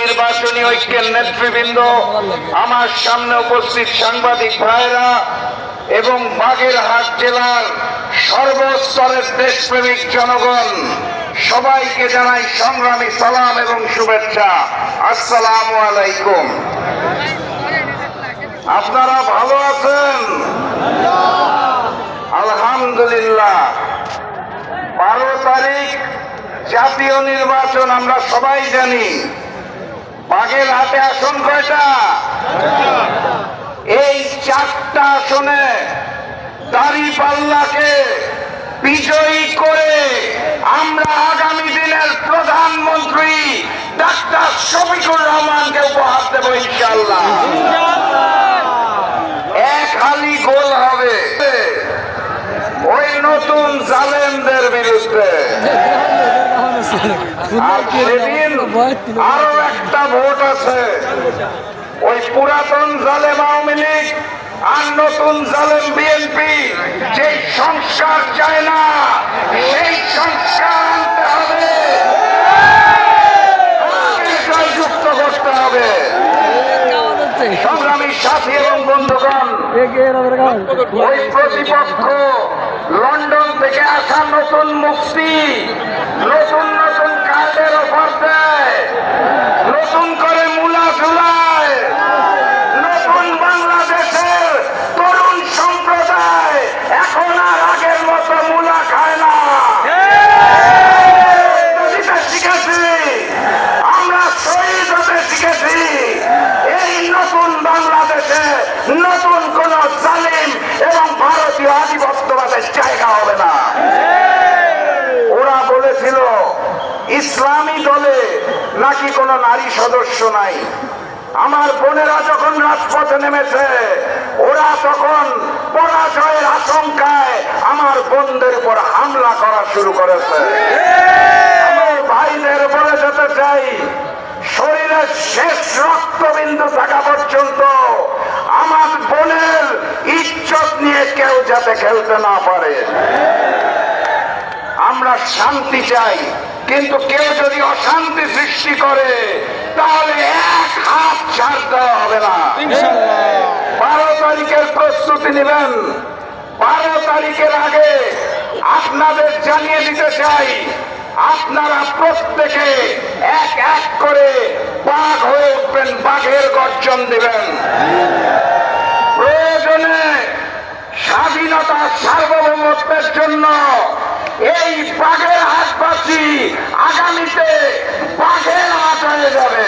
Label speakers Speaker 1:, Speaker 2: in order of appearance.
Speaker 1: নির্বাচনী ঐক্যের নেতৃবৃন্দ, আমার সামনে উপস্থিত সাংবাদিক ভাইরা এবং বাগেরহাট জেলার সর্বস্তরের দেশপ্রেমিক জনগণ, সবাইকে জানাই সংগ্রামী সালাম এবং শুভেচ্ছা। আসসালামু আলাইকুম। আপনারা ভালো আছেন? আলহামদুলিল্লাহ। 12 তারিখ জাতীয় নির্বাচন, আমরা সবাই জানি। বাগেরহাটে আসন কয়টা? এই 4টা আসনে দাঁড়িপাল্লাকে বিজয়ী করে আমরা আগামী দিনের প্রধানমন্ত্রী ডাক্তার শফিকুর রহমানকে উপহার দেব ইনশাআল্লাহ। এক হালি গোল হবে ওই নতুন জালেমদের বিরুদ্ধে। আর সেদিন আরো একটা ভোট আছে, ওই পুরাতন জালেম আওয়ামী লীগ আর নতুন জালেম বিএনপি যে সংস্কার চায় না, সেই সংস্কার আনতে হবে, জয়যুক্ত করতে হবে। সংগ্রামী সাথী এবং বন্ধুগণ, ওই প্রতিপক্ষ লন্ডন থেকে আসা নতুন মুক্তি নতুন নতুন কার্ডের অফার দেয়, নতুন করে মূলা ঝুলায়। নতুন বাংলাদেশের তরুণ সম্প্রদায় এখন আর আগের মতো মূলা খায় না। শিখেছি, আমরা শহীদ হতে শিখেছি। এই নতুন বাংলাদেশে নতুন কোন জালিম এবং ভারতীয় আধিপত্যবাদের জায়গা হবে না। ওরা বলেছিল ইসলামী দলে নাকি কোনো নারী সদস্য নাই। আমার বোনেরা যখন রাজপথে নেমেছে, ওরা তখন পরাজয়ের আশঙ্কায় আমার বোনদের উপর হামলা করা শুরু করেছে। আমার ভাইদের বলে যেতে চাই, শরীরের শেষ রক্তবিন্দু থাকা পর্যন্ত আমার বোনের ইজ্জত নিয়ে কেউ যাতে খেলতে না পারে। আমরা শান্তি চাই, কিন্তু কেউ যদি অশান্তি সৃষ্টি করে তাহলে এক হাত ছাড় দেওয়া হবে না। 12 তারিখের প্রস্তুতি নেবেন। 12 তারিখের আগে আপনাদের জানিয়ে দিতে চাই, আপনারা প্রত্যেকে এক এক করে বাঘ হয়ে উঠবেন, বাঘের গর্জন দিবেন। প্রয়োজনে স্বাধীনতা সার্বভৌমত্বের জন্য এই বাগেরহাটবাসী আগামীতে বাঘের হাট হয়ে যাবে।